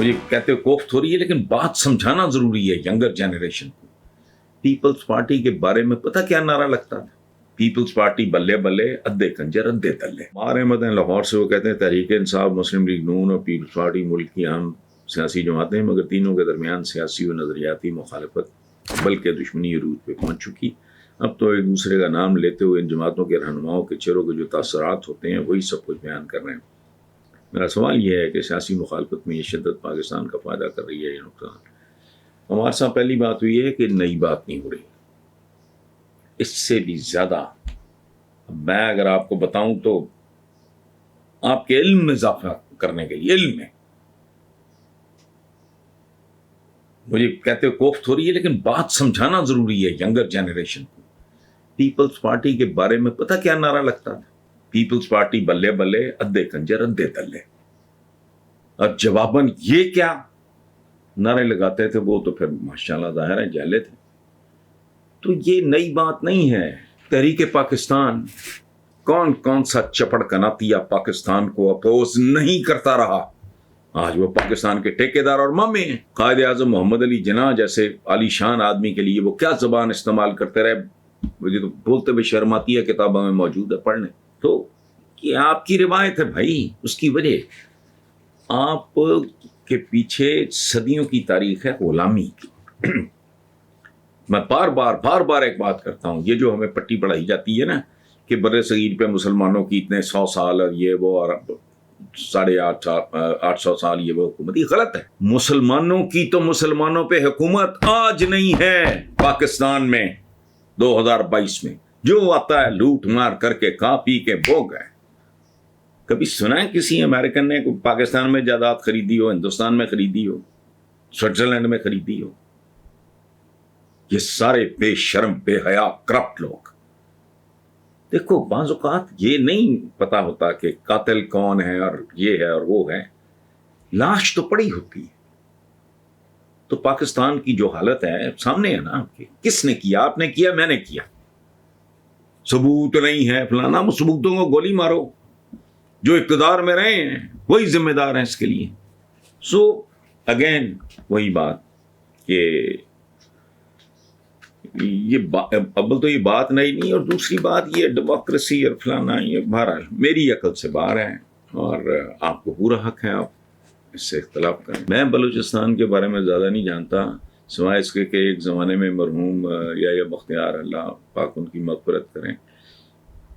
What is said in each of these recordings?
مجھے کہتے ہو کوفت ہو رہی ہے، لیکن بات سمجھانا ضروری ہے ینگر جنریشن کو۔ پیپلز پارٹی کے بارے میں پتہ کیا نعرہ لگتا تھا؟ پیپلز پارٹی بلے بلے ادھے کنجر ادھے تلے۔ ہمارے احمد ہیں لاہور سے، وہ کہتے ہیں تحریک انصاف، مسلم لیگ نون اور پیپلز پارٹی ملک کی اہم سیاسی جماعتیں ہیں، مگر تینوں کے درمیان سیاسی و نظریاتی مخالفت بلکہ دشمنی عروج پہ پہنچ چکی۔ اب تو ایک دوسرے کا نام لیتے ہوئے ان جماعتوں کے رہنماؤں کے چہروں کے جو تاثرات ہوتے ہیں وہی سب کچھ بیان کر رہے ہیں۔ میرا سوال یہ ہے کہ سیاسی مخالفت میں یہ شدت پاکستان کا فائدہ کر رہی ہے یا نقصان؟ ہمارے ساتھ پہلی بات ہوئی ہے کہ نئی بات نہیں ہو رہی، اس سے بھی زیادہ میں اگر آپ کو بتاؤں تو آپ کے علم میں اضافہ کرنے کے لیے، علم میں مجھے کہتے ہو کوفت ہو رہی ہے، لیکن بات سمجھانا ضروری ہے ینگر جنریشن کو۔ پیپلز پارٹی کے بارے میں پتہ کیا نعرہ لگتا تھا؟ پیپلز پارٹی بلے بلے ادھے کنجر ادھے تلے، اور جواباً یہ کیا نعرے لگاتے تھے وہ تو پھر ماشاءاللہ ظاہر ہے جہلے تھے۔ تو یہ نئی بات نہیں ہے۔ تحریک پاکستان کون سا چپڑ کناتیا پاکستان کو اپوز نہیں کرتا رہا؟ آج وہ پاکستان کے ٹھیکیدار اور مامے ہیں۔ قائد اعظم محمد علی جناح جیسے عالی شان آدمی کے لیے وہ کیا زبان استعمال کرتے رہے، مجھے تو بولتے ہوئے شرم آتی ہے، کتابوں میں موجود ہے پڑھنے۔ تو یہ آپ کی روایت ہے بھائی، اس کی وجہ آپ کے پیچھے صدیوں کی تاریخ ہے غلامی کی۔ میں بار بار ایک بات کرتا ہوں، یہ جو ہمیں پٹی پڑھائی جاتی ہے نا کہ بر صغیر پہ مسلمانوں کی اتنے 100 سال اور یہ وہ اور 850 سال یہ وہ حکومت، یہ غلط ہے۔ مسلمانوں کی تو مسلمانوں پہ حکومت آج نہیں ہے پاکستان میں 2022 میں، جو آتا ہے لوٹ مار کر کے کھا پی کے بو گئے۔ کبھی سنا ہے کسی امریکن نے پاکستان میں جائیداد خریدی ہو، ہندوستان میں خریدی ہو، سوئٹزرلینڈ میں خریدی ہو؟ یہ سارے بے شرم بے حیا کرپٹ لوگ۔ دیکھو بعض اوقات یہ نہیں پتا ہوتا کہ قاتل کون ہے اور یہ ہے اور وہ ہے، لاش تو پڑی ہوتی ہے۔ تو پاکستان کی جو حالت ہے سامنے ہے نا آپ کے، کس نے کیا؟ آپ نے کیا، میں نے کیا، ثبوت نہیں ہے فلانا، وہ ثبوتوں کو گولی مارو، جو اقتدار میں رہے ہیں وہی ذمہ دار ہیں اس کے لیے۔ سو اگین وہی بات کہ یہ اول تو یہ بات نہیں، اور دوسری بات یہ ڈیموکریسی اور فلانا، یہ بہرحال میری عقل سے باہر ہے اور آپ کو پورا حق ہے آپ اس سے اختلاف کریں۔ میں بلوچستان کے بارے میں زیادہ نہیں جانتا، سوائے اس کے کہ ایک زمانے میں مرحوم یا بختیار، اللہ پاک ان کی مغفرت کریں،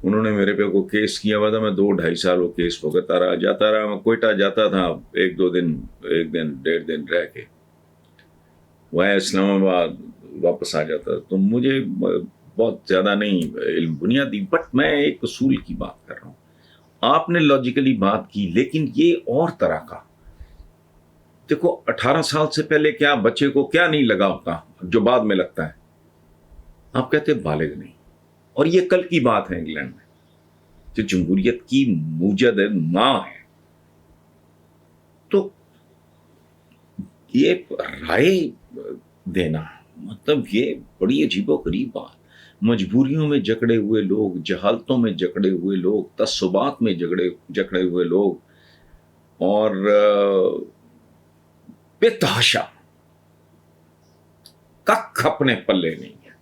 انہوں نے میرے پہ کوئی کیس کیا ہوا تھا، میں 2-2.5 سال وہ کیس بھگتتا رہا، جاتا رہا، میں کوئٹہ جاتا تھا 1-2 دن، 1-1.5 دن رہ کے وہاں اسلام آباد واپس آ جاتا۔ تو مجھے بہت زیادہ نہیں علم بنیادی، بٹ میں ایک اصول کی بات کر رہا ہوں۔ آپ نے لاجیکلی بات کی، لیکن یہ اور طرح کا، دیکھو 18 سال سے پہلے کیا بچے کو کیا نہیں لگا ہوتا جو بعد میں لگتا ہے؟ آپ کہتے بالغ نہیں، اور یہ کل کی بات ہے انگلینڈ میں جو جمہوریت کی موجد ماں ہے۔ تو یہ رائے دینا مطلب یہ بڑی عجیب و غریب بات، مجبوریوں میں جکڑے ہوئے لوگ، جہالتوں میں جکڑے ہوئے لوگ، تعصبات میں جکڑے ہوئے لوگ، اور بے تحاشا کک اپنے پلے نہیں ہے۔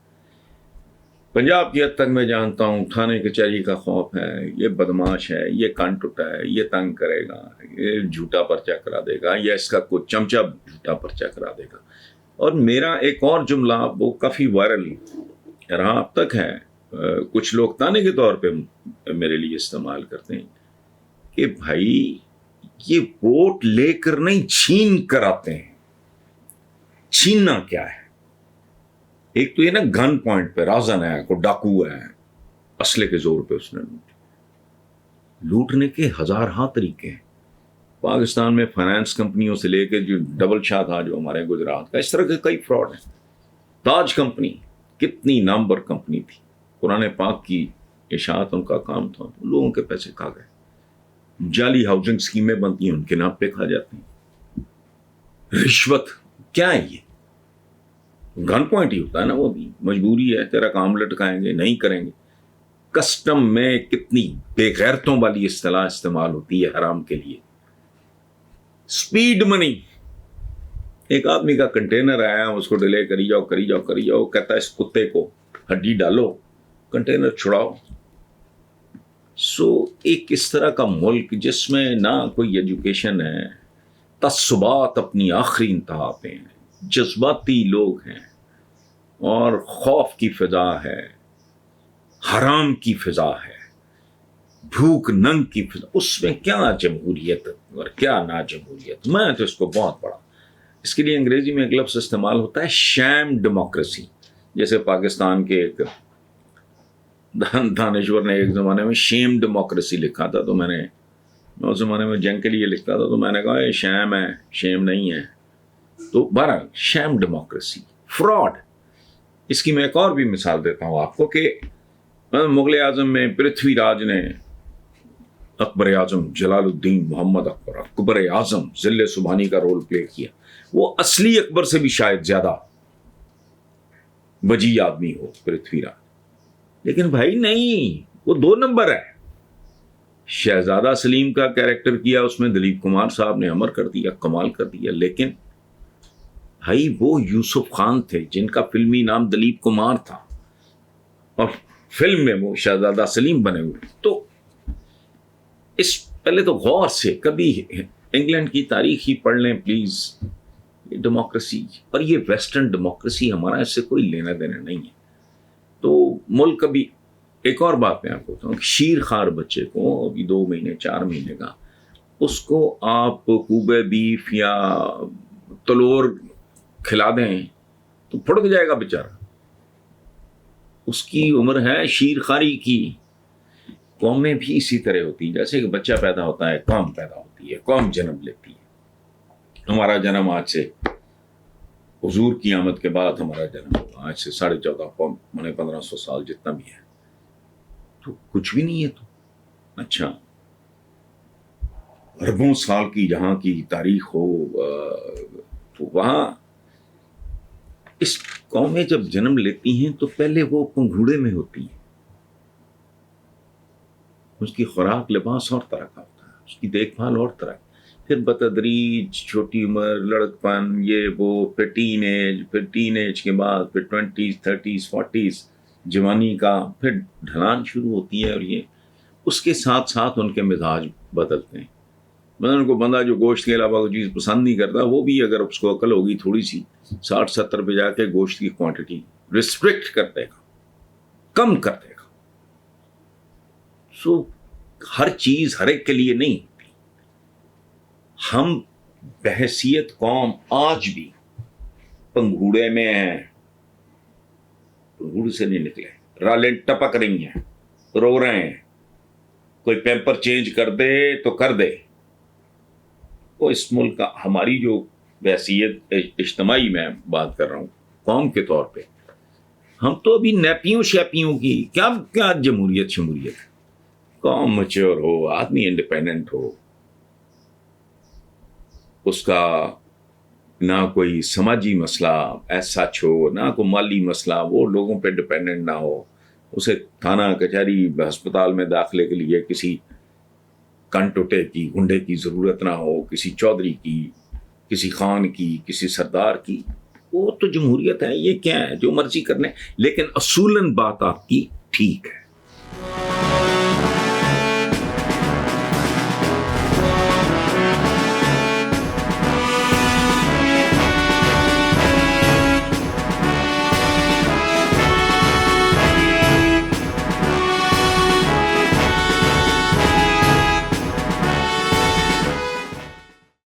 پنجاب کی حد تک میں جانتا ہوں تھانے کچہری کا خوف ہے، یہ بدماش ہے، یہ کان ٹوٹا ہے، یہ تنگ کرے گا، یہ جھوٹا پرچہ کرا دے گا، یا اس کا کوئی چمچہ جھوٹا پرچہ کرا دے گا۔ اور میرا ایک اور جملہ وہ کافی وائرل رہا اب تک ہے، کچھ لوگ تانے کے طور پہ میرے لیے استعمال کرتے ہیں کہ بھائی یہ ووٹ لے کر نہیں چھین کر آتے ہیں۔ چھیننا کیا ہے؟ ایک تو یہ نا گن پوائنٹ پہ رازن ہے، کوئی ڈاکو ہے، اسلحے کے زور پہ اس نے لوٹنے کے ہزارہا طریقے ہیں۔ پاکستان میں فائنانس کمپنیوں سے لے کے جو ڈبل شاہ تھا جو ہمارے گجرات کا، اس طرح کے کئی فراڈ ہیں۔ تاج کمپنی کتنی نامور کمپنی تھی، قرآن پاک کی اشاعت ان کا کام تھا، لوگوں کے پیسے کھا گئے۔ جعلی ہاؤسنگ اسکیمیں بنتی ہیں، ان کے نام پہ کھا جاتے ہیں۔ رشوت کیا ہے؟ یہ گن پوائنٹ ہی ہوتا ہے نا، وہ بھی مجبوری ہے، تیرا کام لٹکائیں گے، نہیں کریں گے۔ کسٹم میں کتنی بے غیرتوں والی اصطلاح استعمال ہوتی ہے حرام کے لیے۔ سپیڈ منی، ایک آدمی کا کنٹینر آیا, اس کو ڈیلے کری جاؤ, کہتا ہے اس کتے کو ہڈی ڈالو, کنٹینر چھڑاؤ. ایک اس طرح کا ملک جس میں نہ کوئی ایجوکیشن ہے, تعصبات اپنی آخری انتہا پہ ہیں, جذباتی لوگ ہیں, اور خوف کی فضا ہے, حرام کی فضا ہے, بھوک ننگ کی فضا. اس میں کیا جمہوریت اور کیا نا جمہوریت. میں تو اس کو بہت بڑا, اس کے لیے انگریزی میں ایک لفظ استعمال ہوتا ہے شیم ڈیموکریسی. جیسے پاکستان کے ایک دانشور نے ایک زمانے میں شیم ڈیموکریسی لکھا تھا, تو میں اس زمانے میں جنگ کے لیے لکھتا تھا, تو میں نے کہا یہ شیم ہے, شیم نہیں ہے. تو بہرحال شیم ڈیموکریسی, فراڈ. اس کی میں ایک اور بھی مثال دیتا ہوں آپ کو کہ مغل اعظم میں پرتھوی راج نے اکبر اعظم جلال الدین محمد اکبر اعظم ذل سبحانی کا رول پلے کیا. وہ اصلی اکبر سے بھی شاید زیادہ وجی آدمی ہو پرتھوی راج, لیکن بھائی نہیں, وہ 2 نمبر ہے. شہزادہ سلیم کا کیریکٹر کیا اس میں دلیپ کمار صاحب نے, امر کر دیا, کمال کر دیا. لیکن بھائی وہ یوسف خان تھے جن کا فلمی نام دلیپ کمار تھا, اور فلم میں وہ شہزادہ سلیم بنے ہوئے. تو اس پہلے تو غور سے کبھی انگلینڈ کی تاریخ ہی پڑھ لیں پلیز. یہ ڈیموکریسی اور یہ ویسٹرن ڈیموکریسی ہمارا اس سے کوئی لینا دینا نہیں ہے. تو ملک کبھی ایک اور بات میں آپ کو بتاؤں, شیر خوار بچے کو ابھی 2 مہینے 4 مہینے کا, اس کو آپ کوبے بیف یا تلور کھلا دیں تو پھڑک جائے گا بیچارہ. اس کی عمر ہے شیر خواری کی. قومیں بھی اسی طرح ہوتی ہیں, جیسے کہ بچہ پیدا ہوتا ہے قوم پیدا ہوتی ہے, قوم جنم لیتی ہے. ہمارا جنم آج سے حضور کی آمد کے بعد ہمارا جنم ہوا, آج سے 14.5 1500 سال جتنا بھی ہے, تو کچھ بھی نہیں ہے. تو اچھا اربوں سال کی جہاں کی تاریخ ہو, تو وہاں اس قومیں جب جنم لیتی ہیں تو پہلے وہ پنگھوڑے میں ہوتی ہیں. اس کی خوراک لباس اور طرح کا ہوتا ہے, اس کی دیکھ بھال اور طرح. پھر بتدریج چھوٹی عمر, لڑکپن, یہ وہ, پھر ٹین ایج کے بعد پھر 20s 30s 40s جوانی کا, پھر ڈھلان شروع ہوتی ہے. اور یہ اس کے ساتھ ساتھ ان کے مزاج بدلتے ہیں. مثلاً کو بندہ جو گوشت کے علاوہ کوئی چیز پسند نہیں کرتا, وہ بھی اگر اس کو عقل ہوگی تھوڑی سی 60-70 پہ جا کے گوشت کی کوانٹٹی ریسٹرکٹ کر دے گا, کم کر دے گا. ہر چیز ہر ایک کے لیے نہیں ہوتی. ہم بحیثیت قوم آج بھی پنگھوڑے میں ہیں, پنگھوڑے سے نہیں نکلے. رالیں ٹپک رہی ہیں, رو رہے ہیں, کوئی پیمپر چینج کر دے تو کر دے. وہ اس ملک کا ہماری جو بحیثیت اجتماعی میں بات کر رہا ہوں قوم کے طور پہ, ہم تو ابھی نیپیوں شیپیوں کی کیا جمہوریت شمولیت. قوم میچور ہو, آدمی انڈیپینڈنٹ ہو, اس کا نہ کوئی سماجی مسئلہ ایسا ہو, نہ کوئی مالی مسئلہ, وہ لوگوں پہ ڈپینڈنٹ نہ ہو. اسے تھانہ کچہری ہسپتال میں داخلے کے لیے کسی کنٹوٹے کی گنڈے کی ضرورت نہ ہو, کسی چودھری کی, کسی خان کی, کسی سردار کی. وہ تو جمہوریت ہے. یہ کیا ہے جو مرضی کرنے, لیکن اصولاً بات آپ کی ٹھیک ہے.